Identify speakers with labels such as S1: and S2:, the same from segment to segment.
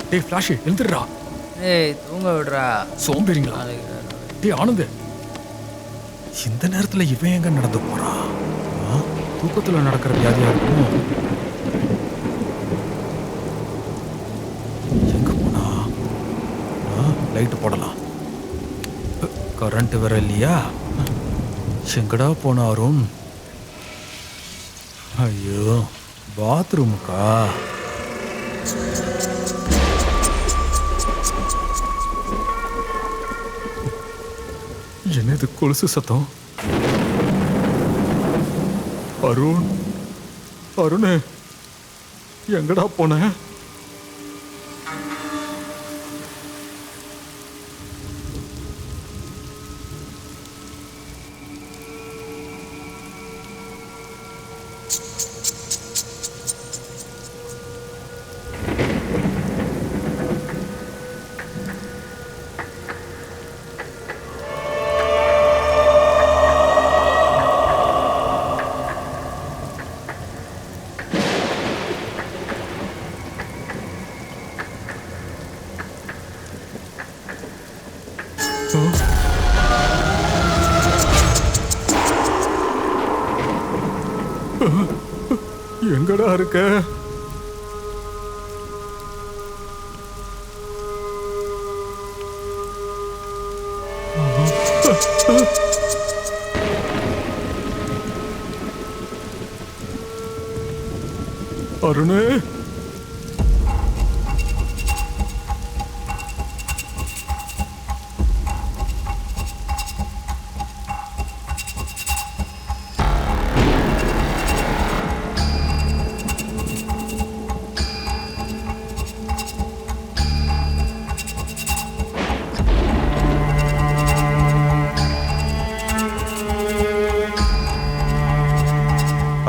S1: டேய் ஃபிளாஷ் எழுந்துடுறா.
S2: ஏய் தூங்க விடுறா.
S1: சோம்பேறிங்களா? டேய் ஆனந்த், இந்த நேரத்துல இவன் எங்க நடந்து போறான்? தூக்கத்துல நடக்கிற வியாதியா இருக்கும். எங்க போனா? லைட் போடலாம். கரண்ட் வேற இல்லையா? எங்கடா போனாரும்? ஐயோ, பாத்ரூமுக்கா? என்னது கொலுசு சத்தம்? அருண், அருண் எங்கடா போன? எங்கடா இருக்க? அருணே,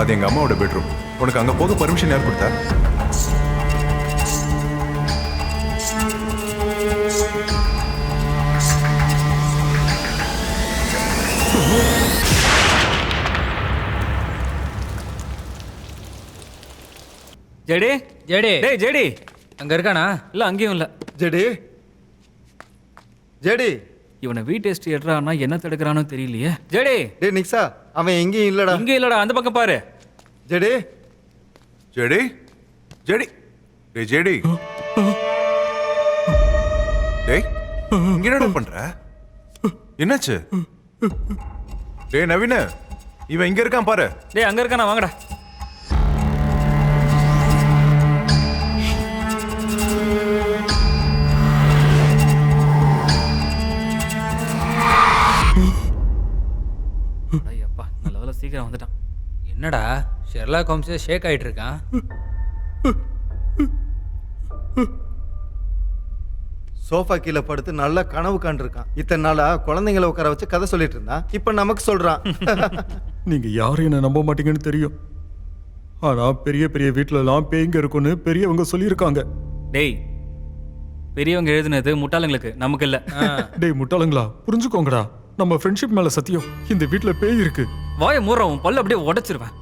S3: அது எங்க அம்மாவோட பெட்ரூம். உனக்கு அங்க போக பர்மிஷன் யார் கொடுத்தா?
S4: ஜெடி
S2: ஜெடி
S4: டேய் ஜெடி
S2: அங்க இருக்கானா?
S4: இல்ல அங்கேயும் இல்ல.
S5: ஜெடி, ஜெடி,
S4: இவனை வீட்டு எஸ்டி எடுறான்னா என்ன தடுக்கிறானோ தெரியலையே. ஜெடி
S5: டேய் நிக்ஸா, அவன் எங்கேயும் இல்லடா.
S4: இங்க இல்லடா, அந்த பக்கம் பாரு.
S5: ஜெடி,
S3: ஜெடி, ஜெடி, டேய் ஜெடி, டேய் இங்க என்னடா பண்ற? என்னாச்சு? டேய் நவீன, இவன் இங்க இருக்கான் பாரு.
S4: டேய் அங்க இருக்கானா, வாங்கடா. ஐயப்பா, நல்ல வேளை சீக்கிரம் வந்துட்டான்.
S2: என்னடா ஷெர்லாக் ஹோம்ஸே ஷேக் ஆயிட்டு இருக்கான்?
S5: சோஃபா கீழே படுத்து நல்லா கனவு காண்டிருக்கான். இத்தனை நாளா குழந்தைங்களை உட்கார வச்சு கதை சொல்லிட்டு இருந்தான். இப்ப நமக்கு சொல்றான்.
S1: நீங்க யாரும் என்ன நம்ப மாட்டீங்கன்னு தெரியும். ஆனா பெரிய பெரிய வீட்டுல எல்லாம் பேய்ங்க இருக்குன்னு பெரியவங்க சொல்லியிருக்காங்க.
S4: டேய் பெரியவங்க எழுதுனது முட்டாளுங்களுக்கு, நமக்கு இல்ல.
S1: டேய் முட்டாளுங்களா, புரிஞ்சுக்கோங்கடா. நம்ம ஃப்ரெண்ட்ஷிப் மேல சத்தியம், இந்த வீட்டுல பேய் இருக்கு.
S4: வாயை மூடுறவன் பல்ல அப்படியே உடைச்சிருவேன்.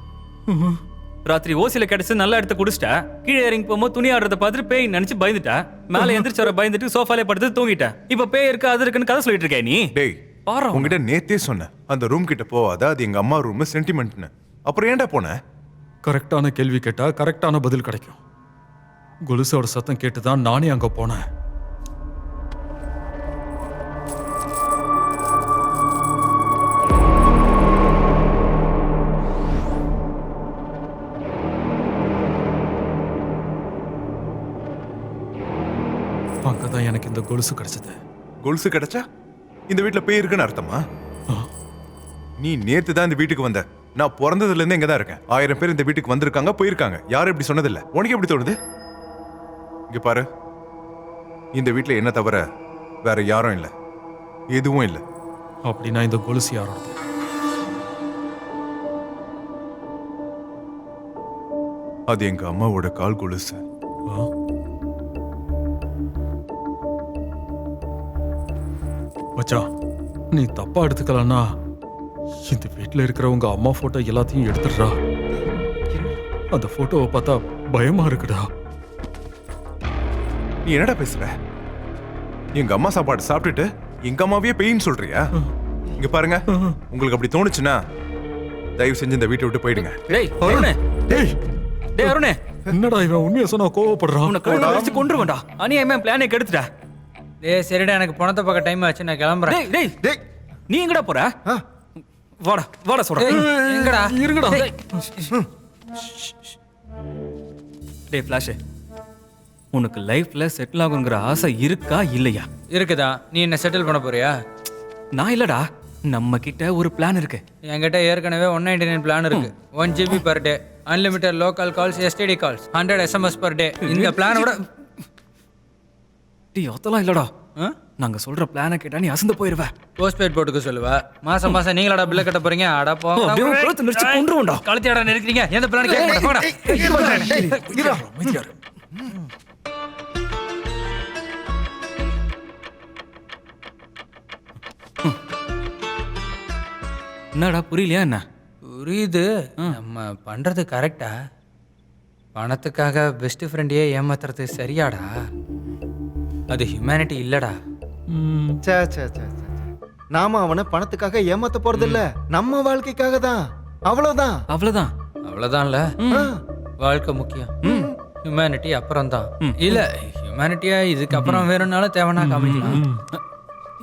S4: ராத்திரி ஓசில கிடைச்சு நல்லா எடுத்து குடிச்சிட்டா. கீழே இறங்கி போகும்போது துணி ஆடுறத பார்த்துட்டு பேய் நினைச்சு பயந்துட்டா. மேல எந்திரிச்சு வர பயந்துட்டு சோஃபாலே படுத்து தூங்கிட்டா. இப்ப பேய் இருக்கு அது இருக்குன்னு கதை சொல்லிட்டு இருக்கே நீ.
S3: டேய்
S4: பாரு,
S3: உங்ககிட்ட நேத்தே சொன்னேன் அந்த ரூம் கிட்ட போவாத, அது எங்க அம்மா ரூம், சென்டிமெண்ட்னு. அப்புறம் ஏன்டா போன?
S1: கரெக்டான கேள்வி கேட்டா கரெக்டான பதில் கிடைக்கும். கொலுசோட சத்தம் கேட்டுதான் நானே அங்க போனேன். அங்கதான் எனக்கு இந்த கொலுசு கிடைச்சது.
S3: கொலுசு கிடைச்சா இந்த வீட்டுல பேய் இருக்குன்னு அர்த்தமா? நீ நேத்து தான் இந்த வீட்டுக்கு வந்த. நான் பிறந்ததுல இருந்து இங்க தான் இருக்கேன். 1000 பேர் இந்த வீட்டுக்கு வந்திருக்காங்க, போயிருக்காங்க. யாரும் இப்படி சொன்னதில்ல. உனக்கு எப்படி தோணுது? இங்க பாரு, இந்த வீட்டுல என்ன தவிர வேற யாரும் இல்ல, எதுவும் இல்ல.
S1: அப்படின்னா இந்த கொலுசு யாரோடது?
S3: அது எங்க அம்மாவோட கால் கொலுசு.
S1: மச்சான், நீ தப்பா எடுத்துக்கலன்னா இந்த வீட்டுல இருக்கிறவங்க அம்மா போட்டோ எல்லாத்தையும் எடுத்துடுறா. அந்த போட்டோவை பார்த்தா பயமா இருக்குடா.
S3: நீ என்னடா பேசுற? எங்க அம்மா சாப்பாடு சாப்பிட்டுட்டு எங்க அம்மாவே பெயின் சொல்றியா? இங்க பாருங்க, உங்களுக்கு அப்படி தோணுச்சுன்னா தயவு செஞ்சு இந்த வீட்டை விட்டு போயிடுங்க.
S4: டேய் அருணே,
S1: டேய்
S4: டேய் அருணே,
S1: என்னடா இவன் உண்மையை சொன்னா கோவப்படுறான்.
S4: உன்னை கழுத்தை வச்சு கொன்றுவேன்டா. அநியாயமா பிளானே கெடுத்துடா.
S2: டேய் சரிடா, எனக்கு பணத்தை பார்க்க டைம் ஆச்சு, நான் கிளம்புறேன்.
S4: டேய் டேய்
S5: டேய்
S4: நீ எங்கடா போற?
S5: ஆ,
S4: வாடா வாடா சொல்றேன்.
S2: டேய், எங்கடா
S1: இருங்கடா.
S4: டேய் ஃபிளாஷ், உனக்கு லைஃப்ல செட்டில் ஆகுங்கிற ஆசை இருக்கா இல்லையா?
S2: இருக்குதா? நீ என்ன செட்டில் பண்ண போறியா?
S4: நான் இல்லடா, நம்ம கிட்ட ஒரு பிளான் இருக்கு.
S2: என்கிட்ட ஏற்கனவே 199 பிளான் இருக்கு. 1 GB per day, unlimited local calls, STD calls, 100 SMS per day. இந்த பிளானோட
S4: டேய் அதெல்லாம் இல்லடா. நாங்க சொல்ற பிளானை கேட்டா நீ அசந்து போயிருவ.
S2: போஸ்ட் பெய்ட் போட்டுக்க சொல்லுவ. மாசம் மாசம் நீங்களாடா பில்ல கட்ட போறீங்க? அட போங்க.
S4: அப்படியே உன் கழுத்தை நெரிச்சு கொன்றுவேன்டா.
S2: கழுத்தியாடா நெருக்கிறீங்க? எந்த பிளான் கேட்க மாட்டேன். போடா.
S1: அமைதியா இரு.
S4: என்னடா புரியலையா என்ன?
S2: புரியுது. நம்ம பண்றது கரெக்டா? பணத்துக்காக பெஸ்ட் ஃப்ரெண்டையே ஏமாத்துறது சரியாடா? அது ஹியூமனிட்டி இல்லடா.
S5: சே சே சே சே. நாம அவனை பணத்துக்காக ஏமாத்த போறது இல்ல, நம்ம வாழ்க்கைக்காக தான். அவ்வளவுதான்.
S4: அவ்வளவுதான்.
S2: அவ்வளவுதான்ல.
S5: ஆ,
S2: வாழ்க்கை முக்கியம். ஹியூமனிட்டி அப்புறம் தான். இல்ல ஹியூமனிட்டியா இதுக்கு அப்புறம் வேணும்னாலும் தேவைன்னா காமிக்கலாம்.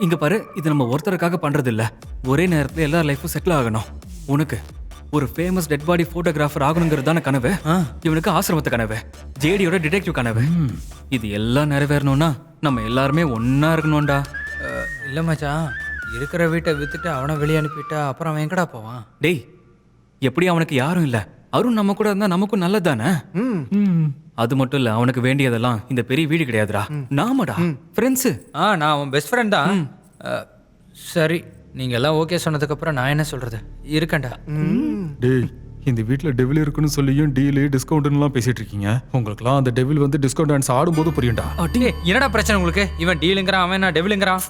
S4: இங்க பாரு, இது நம்ம ஒருத்தருக்காக பண்றது இல்ல. ஒரே நேரத்துல எல்லா லைஃபும் செட்டில் ஆகணும். உனக்கு ஒரு ஃபேமஸ் டெட் பாடி போட்டோகிராஃபர் ஆகணுங்கிறது தானே கனவு. இவனுக்கு ஆசிரமத்து கனவு, ஜேடியோட டிடெக்டிவ் கனவு. இது எல்லாம் நிறைவேறணும்னா நம்ம எல்லாருமே ஒன்னா இருக்கணும்டா.
S2: இல்ல மச்சான், இருக்கிற வீட்டை வித்துட்டு அவனை வெளியே அனுப்பிட்டா அப்புறம் அவன் எங்கடா போவான்?
S4: டேய், எப்படி அவனுக்கு யாரும் இல்ல, அருண் நம்ம கூட இருந்தா நமக்கும் நல்லதானே. அது மட்டும் இல்ல, அவனுக்கு வேண்டியதெல்லாம் இந்த பெரிய வீடு கிடையாதுடா, நாமடா ஃப்ரெண்ட்ஸ்.
S2: நான் அவன் பெஸ்ட் ஃப்ரெண்ட் தான். சரி, நீங்க எல்லாம் ஓகே சொன்னதுக்கு அப்புறம் நான் என்ன சொல்றது? இருக்கேன்டா.
S1: டேய், இந்த வீட்ல டெவில் இருக்குன்னு சொல்லியும் டீலு டிஸ்கவுண்ட்லாம் பேசிட்டு இருக்கீங்க. உங்களுக்குலாம் அந்த டெவில் வந்து டிஸ்கவுண்ட் டான்ஸ் ஆடும்போது புரியும்டா.
S2: டேய், என்னடா பிரச்சனை உங்களுக்கு? இவன் டீலுங்கிறான், அவன் என்ன டெவிலுங்கிறான்?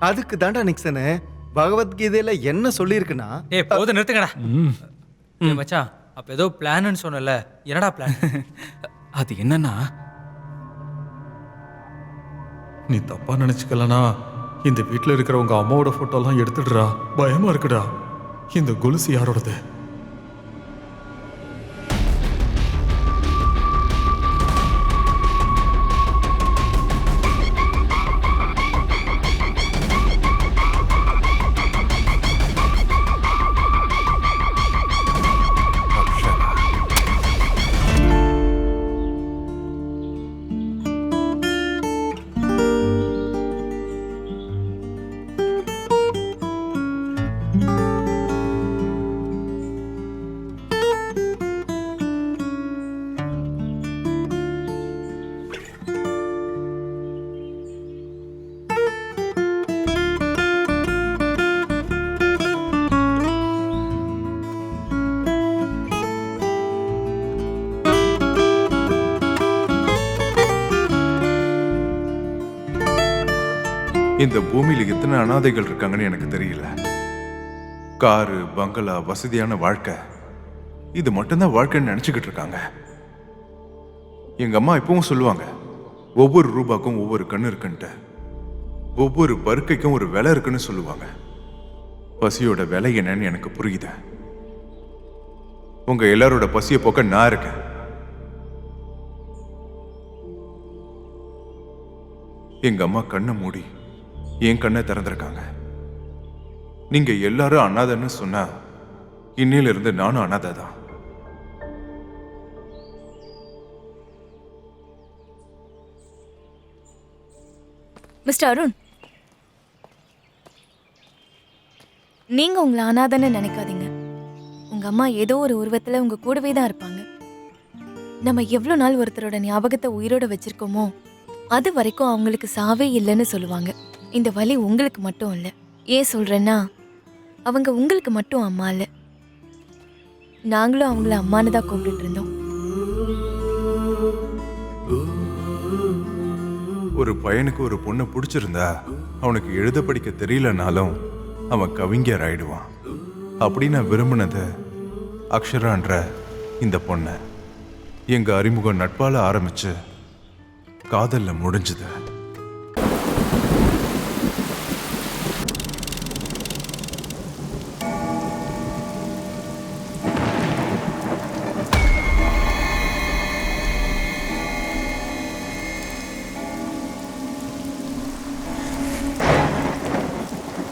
S5: அதுக்கு தாண்டா நிக்சனு பகவத்கீதையில என்ன சொல்லியிருக்குன்னா,
S2: ஏய் போதும், நிறுத்துங்கடா. ஏய் மச்சான், அப்ப ஏதோ பிளான்னு சொன்னல, என்னடா பிளான்?
S4: அது என்னன்னா,
S1: நீ தப்பா நினைச்சுக்கலனா இந்த வீட்ல இருக்கிற உங்க அம்மாவோட போட்டோலாம் எடுத்துடுறா. பயமா இருக்குடா. இந்த கொலுசு யாரோடது?
S3: இந்த பூமியில எத்தனை அனாதைகள் இருக்காங்கன்னு எனக்கு தெரியல. காரு, பங்களா, வசதியான வாழ்க்கை, இது மட்டும்தான் வாழ்க்கைன்னு நினைச்சுக்கிட்டு இருக்காங்க. எங்க அம்மா இப்பவும் சொல்லுவாங்க, ஒவ்வொரு ரூபாய்க்கும் ஒவ்வொரு கண்ணு இருக்குன்ட்டு, ஒவ்வொரு பருக்கைக்கும் ஒரு விலை இருக்குன்னு சொல்லுவாங்க. பசியோட விலை என்னன்னு எனக்கு புரியுது. உங்க எல்லாரோட பசியை போக்க நான் இருக்கேன். எங்க அம்மா கண்ணை மூடி என் கண்ணை திறந்திருக்காங்க. நீங்க எல்லாரும் அனாதைன்னு சொன்னா இன்னையில இருந்து நானும் அனாதை தான்.
S6: மிஸ்டர் அருண், நீங்க உங்களை அனாதைன்னு நினைக்காதீங்க. உங்க அம்மா ஏதோ ஒரு உருவத்துல உங்க கூடவே தான் இருப்பாங்க. நம்ம எவ்வளவு நாள் ஒருத்தரோட ஞாபகத்தை உயிரோட வச்சிருக்கோமோ அது வரைக்கும் அவங்களுக்கு சாவே இல்லைன்னு சொல்லுவாங்க. இந்த வலி உங்களுக்கு மட்டும் இல்லை. ஏன் சொல்றேன்னா, அவங்க உங்களுக்கு மட்டும் அம்மா இல்லை, நாங்களும் அவங்கள அம்மானு தான் கூப்பிட்டு இருந்தோம்.
S3: ஒரு பையனுக்கு ஒரு பொண்ணை பிடிச்சிருந்தா அவனுக்கு எழுத படிக்க தெரியலனாலும் அவன் கவிஞர் ஆயிடுவான். அப்படி நான் விரும்பினது அக்ஷரான்ற இந்த பொண்ணை. எங்க அறிமுகம் நட்பால ஆரம்பிச்சு காதல்ல முடிஞ்சது.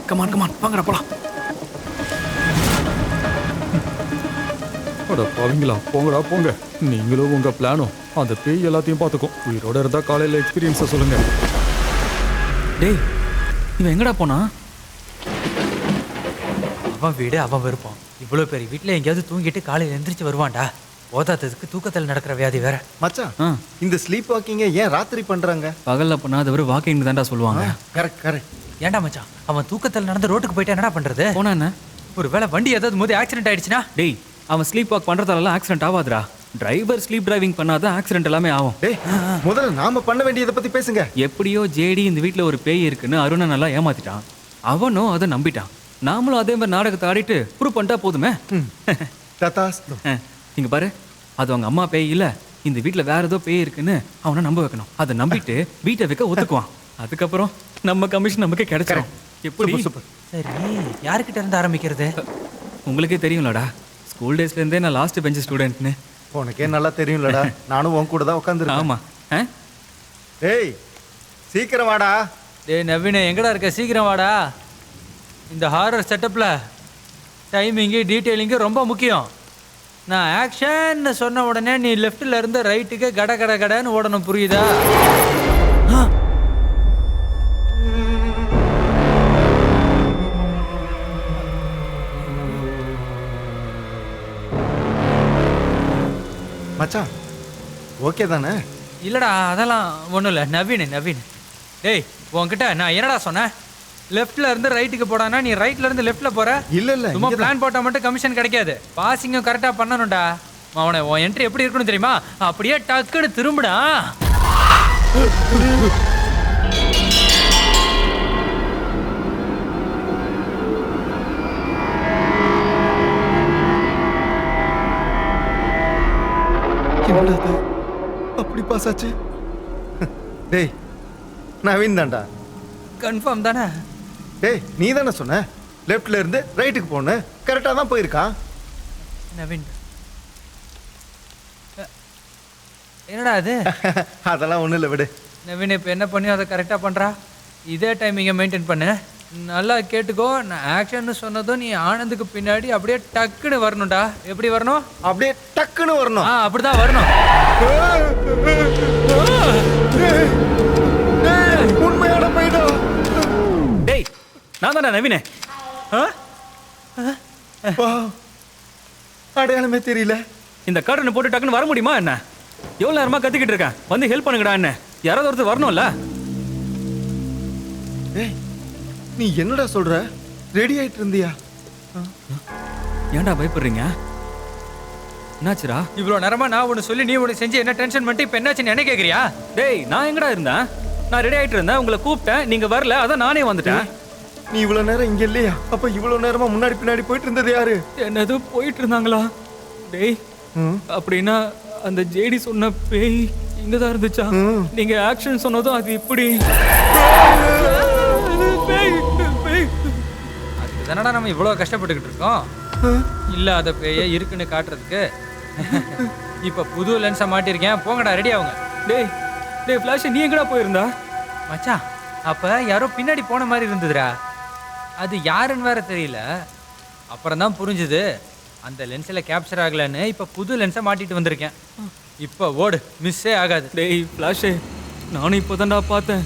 S1: கமான் வாங்கடா போலாம். அட பாவீங்களா, போங்கடா போங்க. நீங்களும் உங்க பிளானும் அந்த பேய் எல்லாத்தையும் பார்த்துக்கும். உயிரோட இருந்தா காலையில எக்ஸ்பீரியன்ஸை சொல்லுங்க.
S4: டேய் இவன் எங்கடா போனா?
S2: அவன் வீடு அவன் விருப்பம். இவ்வளோ பெரிய வீட்டில் எங்கேயாவது தூங்கிட்டு காலையில் எந்திரிச்சு வருவான்டா. போதாததுக்கு தூக்கத்தில் நடக்கிற வியாதி வேற.
S5: மச்சான்
S4: ஆ,
S5: இந்த ஸ்லீப் வாக்கிங்க ஏன் ராத்திரி பண்றாங்க?
S4: பகல்ல பண்ணாதவர் வாக்கிங் தான்டா சொல்லுவாங்க.
S5: கரெக்ட்.
S2: ஏன்டா மச்சான், அவன் தூக்கத்தில் நடந்து ரோட்டுக்கு போயிட்டு என்னடா பண்றது?
S4: போனா என்ன?
S2: ஒரு வேளை வண்டி ஏதாவது மோதி ஆக்சிடென்ட் ஆயிடுச்சுன்னா?
S4: டேய் அவன் ஸ்லீப் வாக் பண்றதாலலாம் ஆக்சிடென்ட் ஆகாதுடா. டிரைவர் ஸ்லீப் டிரைவிங் பண்ணாதான் ஆக்சிடென்ட் எல்லாமே ஆகும்.
S5: டேய் முதல்ல நாம பண்ண வேண்டியதை பத்தி பேசுங்க.
S4: எப்படியோ ஜேடி இந்த வீட்டில் ஒரு பேய் இருக்குன்னு அருணை நல்லா ஏமாத்திட்டான். அவனும் அதை நம்பிட்டான். நாமளும் அதே மாதிரி நாடகத்தை ஆடிட்டு ப்ரூவ் பண்ணிட்டா போதுமே.
S5: ததாஸ்து.
S4: இங்க பாரு, அது அவங்க அம்மா பேய் இல்ல, இந்த வீட்டில் வேற ஏதோ பேய் இருக்குன்னு அவனை நம்ப வைக்கணும். அதை நம்பிட்டு வீட்டை வைக்க ஒத்துக்குவான். அதுக்கப்புறம் நம்ம கமிஷன் நமக்கு கிடைச்சிடும். எப்படி?
S5: சூப்பர்.
S2: சரி, யாருக்கிட்ட இருந்து ஆரம்பிக்கிறது?
S4: உங்களுக்கே தெரியும்லடா, ஸ்கூல் டேஸ்ல இருந்தே நான் லாஸ்ட் பெஞ்ச் ஸ்டூடெண்ட்னு.
S5: உனக்கே நல்லா தெரியும்லடா, நானும் உன் கூட தான் உட்காந்துருக்கேன்.
S4: ஆமா.
S5: டேய் சீக்கிரம் வாடா.
S2: டேய் நவீன, எங்கடா இருக்க? சீக்கிரம் வாடா. இந்த ஹாரர் செட்டப்பில் டைமிங்கு டீட்டெயிலிங்கு ரொம்ப முக்கியம். நான் ஆக்ஷன் சொன்ன உடனே நீ லெஃப்டில் இருந்து ரைட்டுக்கு கடன்னு ஓடணும், புரியுதா?
S5: மச்சான் ஓகே தானே?
S2: இல்லைடா, அதெல்லாம் ஒன்றும் இல்லை. நவீன் டேய், உன்கிட்ட நான் என்னடா சொன்னேன்? லெஃப்ட்ல இருந்து ரைட்டுக்கு போடானா நீ ரைட்ல இருந்து லெஃப்ட்ல போற.
S5: இல்ல
S2: சும்மா பிளான் போட்டா மட்டும் கமிஷன் கிடைக்காது. பாசிங்கும் கரெக்டா பண்ணணும்டா. அவனை உன் என்ட்ரி எப்படி இருக்கணும் தெரியுமா? அப்படியே டக்குன்னு திரும்புடா.
S5: என்னது அப்படி பாஸ் ஆச்சு? டேய் நவீன் தான்டா.
S2: கன்ஃபார்ம் தானே?
S5: டேய் நீ தானே சொன்ன லெஃப்ட்ல இருந்து ரைட்டுக்கு போன, கரெக்டா தான் போயிருக்கான்.
S2: நவீன் என்னடா அது?
S5: அதெல்லாம் ஒண்ணும் இல்லை, விடு.
S2: நவீன் இப்போ என்ன பண்ணி அதை கரெக்டாக பண்ணுறா? இதே டைமிங்கை மெயின்டைன் பண்ணு. நல்லா கேட்டுக்கோ, நான் ஆக்ஷன்னு சொன்னதும் நீ ஆனந்துக்கு பின்னாடி அப்படியே டக்குன்னு வரணும்டா. எப்படி வரணும்?
S5: அப்படியே டக்குன்னு வரணும்.
S2: அப்படிதான் வரணும்.
S5: உண்மையான போயிடும்.
S4: டேய் நான் தானே நவீனே.
S5: அடையாளமே தெரியல.
S4: இந்த கார்டனை போட்டு டக்குன்னு வர முடியுமா என்ன? எவ்வளோ நேரமா கத்திக்கிட்டு இருக்கேன், வந்து ஹெல்ப் பண்ணுங்கடா. என்ன யாராவது ஒருத்தர் வரணும்ல.
S5: ஏய் நீ என்னடா சொல்ற? ரெடி ஆயிட்டு இருந்தியா?
S4: ஏன்டா பயப்படுறீங்க? என்னாச்சுடா?
S2: இவ்வளோ நேரமா நான் ஒன்று சொல்லி நீ ஒன்று செஞ்சு என்ன டென்ஷன் பண்ணிட்டு இப்போ என்னாச்சுன்னு என்ன கேட்குறியா?
S4: டேய் நான் எங்கடா இருந்தேன்? நான் ரெடி ஆயிட்டு இருந்தேன், உங்களை கூப்பிட்டேன், நீங்க வரல, அதான் நானே வந்துட்டேன்.
S5: நீ இவ்வளவு நேரம் இங்க இல்லையா? அப்ப இவ்வளவு நேரமா முன்னாடி பின்னாடி போயிட்டு இருந்தது யாரு?
S4: என்னது போயிட்டு இருந்தாங்களா? டேய் அப்படின்னா அந்த ஜேடி சொன்ன பேய் இங்கதான் இருந்துச்சா? நீங்க ஆக்ஷன் சொன்னதும் அது இப்படி
S2: அதுக்கு தானடா நம்ம இவ்வளோ கஷ்டப்பட்டுக்கிட்டு இருக்கோம். இல்லாத பேய இருக்குன்னு காட்டுறதுக்கு. இப்போ புது லென்ஸை மாட்டிருக்கேன், போங்கடா ரெடி ஆகுங்க.
S4: டேய் டேய் ஃபிளாஷ், நீ எங்கடா போயிருந்தா?
S2: மச்சான் அப்போ யாரோ பின்னாடி போன மாதிரி இருந்ததுடா. அது யாருன்னு வேற தெரியல. அப்புறம் தான் புரிஞ்சுது அந்த லென்ஸில் கேப்சர் ஆகலைன்னு. இப்போ புது லென்ஸை மாட்டிட்டு வந்திருக்கேன். இப்போ ஓடு, மிஸ்ஸே ஆகாது.
S4: டேய் ஃபிளாஷ், நானும் இப்போதான்டா பார்த்தேன்,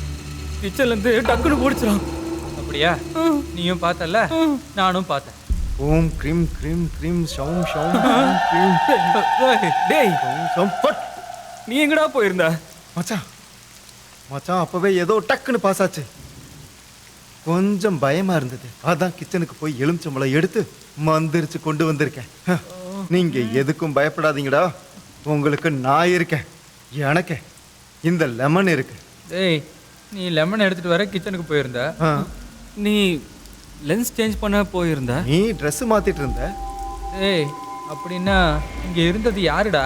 S4: கிச்சன்லேருந்து டக்குன்னு ஓடிச்சிடான்.
S2: அப்படியா? நீயும் பார்த்தல, நானும் பார்த்தேன்.
S5: ஓம் க்ரீம் க்ரீம் க்ரீம் ஷௌம் ஷௌம் க்ரீம்.
S4: டேய்
S5: ஷௌம் ஃபட்.
S4: நீ எங்கடா போயிருந்த?
S5: மச்சான் மச்சான் அப்பவே ஏதோ டக்குன்னு பாஸ் ஆச்சு. கொஞ்சம் பயமா இருந்தது, அதான் கிச்சனுக்கு போய் எலுமிச்சம்பழம் எடுத்து மந்திரிச்சு கொண்டு வந்திருக்கேன். நீங்க எதுக்கும் பயப்படாதீங்கடா, உங்களுக்கு நான் இருக்கேன். எனக்கு இந்த லெமன் இருக்கு.
S2: டேய் நீ லெமன் எடுத்துட்டு வர கிச்சனுக்கு போயிருந்த.
S4: நீ லென்ஸ் சேஞ்ச் பண்ண போயிருந்த.
S5: நீ ட்ரெஸ் மாத்திட்டு இருந்த.
S2: டேய் அப்படின்னா இங்கே இருந்தது யாருடா?